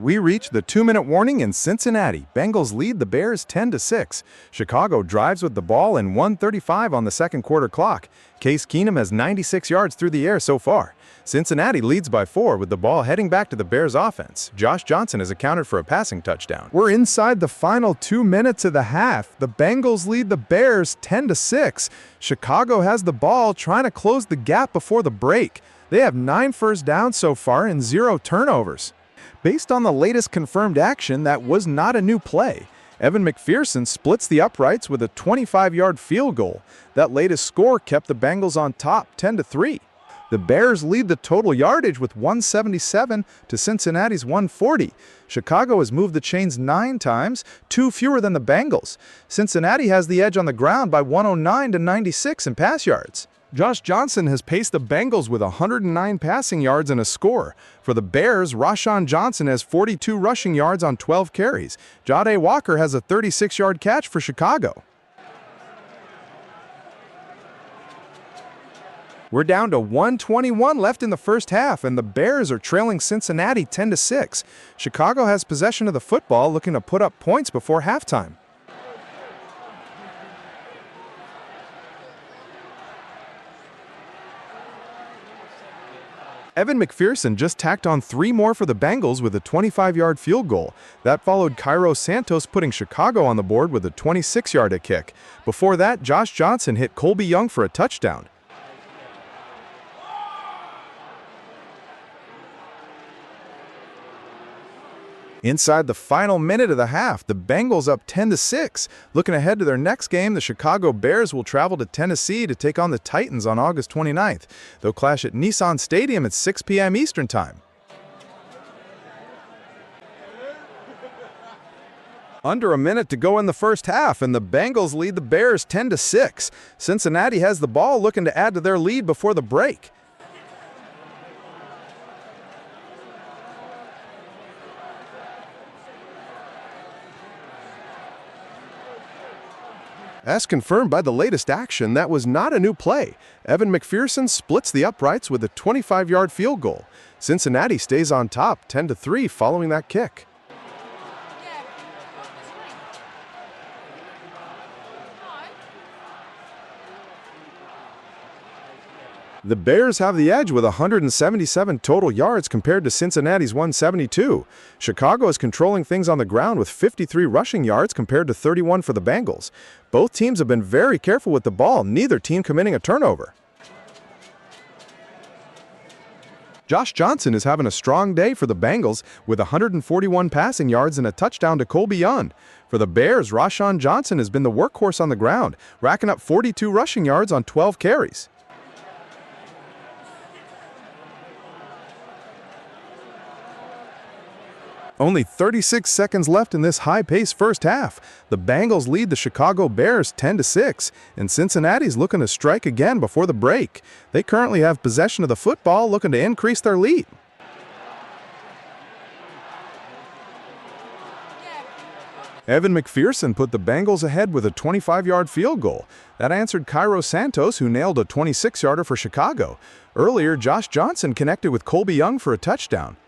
We reach the 2-minute warning in Cincinnati. Bengals lead the Bears 10-6. Chicago drives with the ball in 1:35 on the second quarter clock. Case Keenum has 96 yards through the air so far. Cincinnati leads by 4 with the ball heading back to the Bears offense. Josh Johnson has accounted for a passing touchdown. We're inside the final 2 minutes of the half. The Bengals lead the Bears 10-6. Chicago has the ball trying to close the gap before the break. They have 9 first downs so far and 0 turnovers. Based on the latest confirmed action, that was not a new play. Evan McPherson splits the uprights with a 25-yard field goal. That latest score kept the Bengals on top 10-3. The Bears lead the total yardage with 177 to Cincinnati's 140. Chicago has moved the chains 9 times, 2 fewer than the Bengals. Cincinnati has the edge on the ground by 109 to 96 in pass yards. Josh Johnson has paced the Bengals with 109 passing yards and a score. For the Bears, Rashawn Johnson has 42 rushing yards on 12 carries. Jahdae Walker has a 36-yard catch for Chicago. We're down to 1:21 left in the first half, and the Bears are trailing Cincinnati 10-6. Chicago has possession of the football, looking to put up points before halftime. Evan McPherson just tacked on 3 more for the Bengals with a 25-yard field goal. That followed Cairo Santos putting Chicago on the board with a 26-yard kick. Before that, Josh Johnson hit Colby Young for a touchdown. Inside the final minute of the half, the Bengals up 10-6. Looking ahead to their next game, the Chicago Bears will travel to Tennessee to take on the Titans on August 29th. They'll clash at Nissan Stadium at 6 p.m. Eastern Time. Under a minute to go in the first half, and the Bengals lead the Bears 10-6. Cincinnati has the ball, looking to add to their lead before the break. As confirmed by the latest action, that was not a new play. Evan McPherson splits the uprights with a 25-yard field goal. Cincinnati stays on top 10-3 following that kick. The Bears have the edge with 177 total yards compared to Cincinnati's 172. Chicago is controlling things on the ground with 53 rushing yards compared to 31 for the Bengals. Both teams have been very careful with the ball, neither team committing a turnover. Josh Johnson is having a strong day for the Bengals with 141 passing yards and a touchdown to Colby Young. For the Bears, Rashawn Johnson has been the workhorse on the ground, racking up 42 rushing yards on 12 carries. Only 36 seconds left in this high-paced first half. The Bengals lead the Chicago Bears 10-6, and Cincinnati's looking to strike again before the break. They currently have possession of the football, looking to increase their lead. Evan McPherson put the Bengals ahead with a 25-yard field goal. That answered Cairo Santos, who nailed a 26-yarder for Chicago. Earlier, Josh Johnson connected with Colby Young for a touchdown.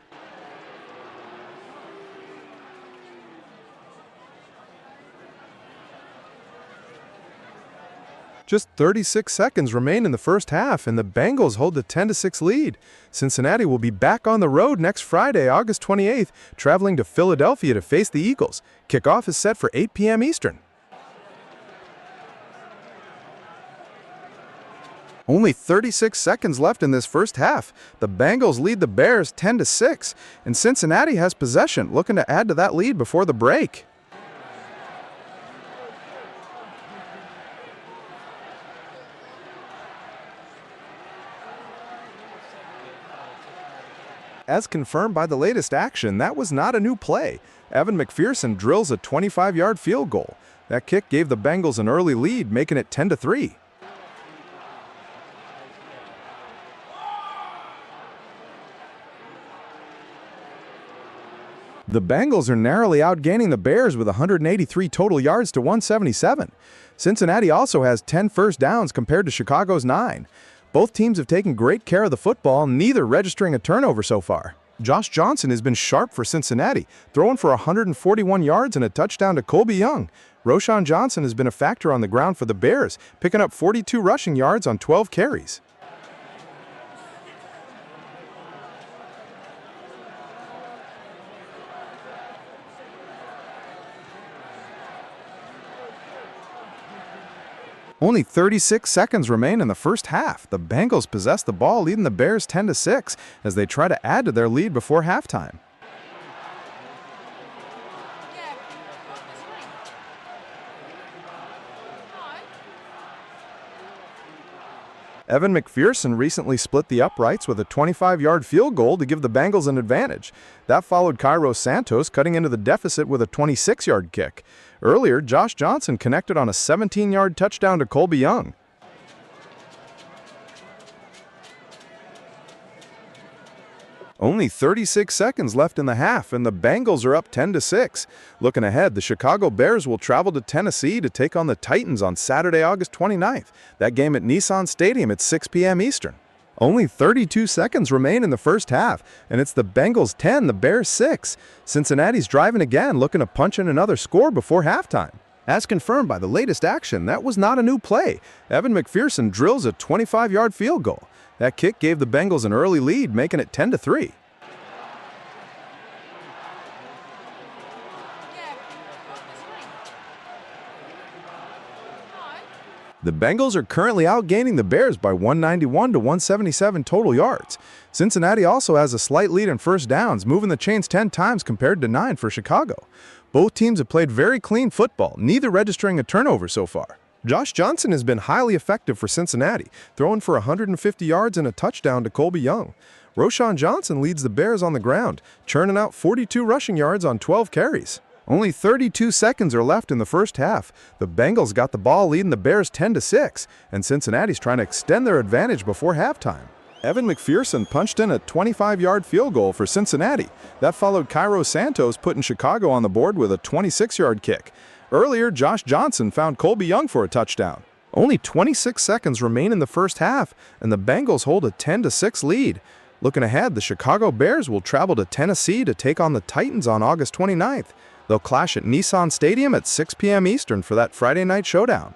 Just 36 seconds remain in the first half, and the Bengals hold the 10-6 lead. Cincinnati will be back on the road next Friday, August 28th, traveling to Philadelphia to face the Eagles. Kickoff is set for 8 p.m. Eastern. Only 36 seconds left in this first half. The Bengals lead the Bears 10-6, and Cincinnati has possession, looking to add to that lead before the break. As confirmed by the latest action, that was not a new play. Evan McPherson drills a 25-yard field goal. That kick gave the Bengals an early lead, making it 10-3. The Bengals are narrowly outgaining the Bears with 183 total yards to 177. Cincinnati also has 10 first downs compared to Chicago's 9. Both teams have taken great care of the football, neither registering a turnover so far. Josh Johnson has been sharp for Cincinnati, throwing for 141 yards and a touchdown to Colby Young. Roschon Johnson has been a factor on the ground for the Bears, picking up 42 rushing yards on 12 carries. Only 36 seconds remain in the first half. The Bengals possess the ball, leading the Bears 10-6 as they try to add to their lead before halftime. Evan McPherson recently split the uprights with a 25-yard field goal to give the Bengals an advantage. That followed Cairo Santos cutting into the deficit with a 26-yard kick. Earlier, Josh Johnson connected on a 17-yard touchdown to Colby Young. Only 36 seconds left in the half, and the Bengals are up 10-6. Looking ahead, the Chicago Bears will travel to Tennessee to take on the Titans on Saturday, August 29th. That game at Nissan Stadium at 6 p.m. Eastern. Only 32 seconds remain in the first half, and it's the Bengals 10, the Bears 6. Cincinnati's driving again, looking to punch in another score before halftime. As confirmed by the latest action, that was not a new play. Evan McPherson drills a 25-yard field goal. That kick gave the Bengals an early lead, making it 10-3. The Bengals are currently outgaining the Bears by 191 to 177 total yards. Cincinnati also has a slight lead in first downs, moving the chains 10 times compared to 9 for Chicago. Both teams have played very clean football, neither registering a turnover so far. Josh Johnson has been highly effective for Cincinnati, throwing for 150 yards and a touchdown to Colby Young. Roschon Johnson leads the Bears on the ground, churning out 42 rushing yards on 12 carries. Only 32 seconds are left in the first half. The Bengals got the ball, leading the Bears 10-6, and Cincinnati's trying to extend their advantage before halftime. Evan McPherson punched in a 25-yard field goal for Cincinnati. That followed Cairo Santos putting Chicago on the board with a 26-yard kick. Earlier, Josh Johnson found Colby Young for a touchdown. Only 26 seconds remain in the first half, and the Bengals hold a 10-6 lead. Looking ahead, the Chicago Bears will travel to Tennessee to take on the Titans on August 29th. They'll clash at Nissan Stadium at 6 p.m. Eastern for that Friday night showdown.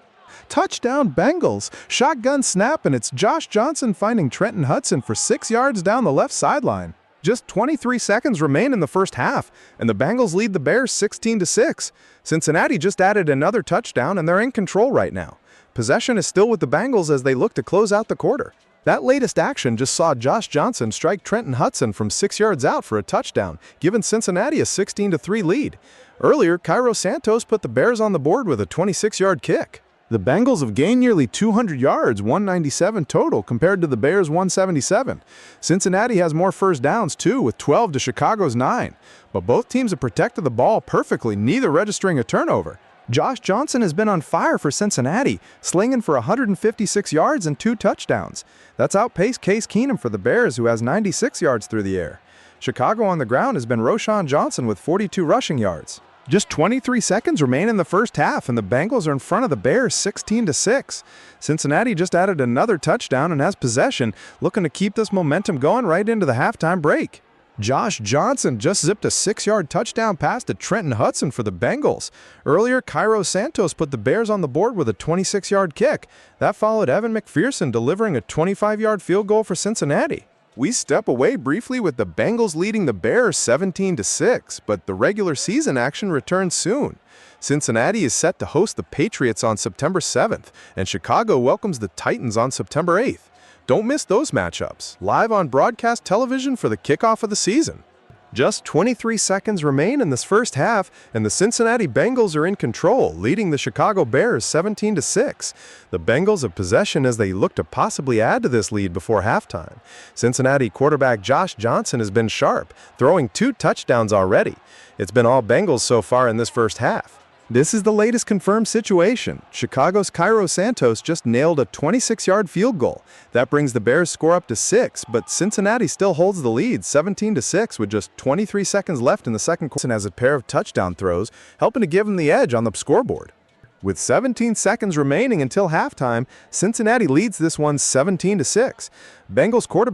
Touchdown Bengals! Shotgun snap, and it's Josh Johnson finding Trenton Hudson for 6 yards down the left sideline. Just 23 seconds remain in the first half, and the Bengals lead the Bears 16-6. Cincinnati just added another touchdown, and they're in control right now. Possession is still with the Bengals as they look to close out the quarter. That latest action just saw Josh Johnson strike Trenton Hudson from 6 yards out for a touchdown, giving Cincinnati a 16-3 lead. Earlier, Cairo Santos put the Bears on the board with a 26-yard kick. The Bengals have gained nearly 200 yards, 197 total, compared to the Bears' 177. Cincinnati has more first downs, too, with 12 to Chicago's 9. But both teams have protected the ball perfectly, neither registering a turnover. Josh Johnson has been on fire for Cincinnati, slinging for 156 yards and 2 touchdowns. That's outpaced Case Keenum for the Bears, who has 96 yards through the air. Chicago on the ground has been Roschon Johnson with 42 rushing yards. Just 23 seconds remain in the first half, and the Bengals are in front of the Bears 16-6. Cincinnati just added another touchdown and has possession, looking to keep this momentum going right into the halftime break. Josh Johnson just zipped a 6-yard touchdown pass to Trenton Hudson for the Bengals. Earlier, Cairo Santos put the Bears on the board with a 26-yard kick. That followed Evan McPherson delivering a 25-yard field goal for Cincinnati. We step away briefly with the Bengals leading the Bears 17-6, but the regular season action returns soon. Cincinnati is set to host the Patriots on September 7th, and Chicago welcomes the Titans on September 8th. Don't miss those matchups, live on broadcast television for the kickoff of the season. Just 23 seconds remain in this first half, and the Cincinnati Bengals are in control, leading the Chicago Bears 17-6. The Bengals have possession as they look to possibly add to this lead before halftime. Cincinnati quarterback Josh Johnson has been sharp, throwing 2 touchdowns already. It's been all Bengals so far in this first half. This is the latest confirmed situation. Chicago's Cairo Santos just nailed a 26-yard field goal. That brings the Bears' score up to 6, but Cincinnati still holds the lead 17-6 with just 23 seconds left in the second quarter and has a pair of touchdown throws, helping to give them the edge on the scoreboard. With 17 seconds remaining until halftime, Cincinnati leads this one 17-6. Bengals quarterback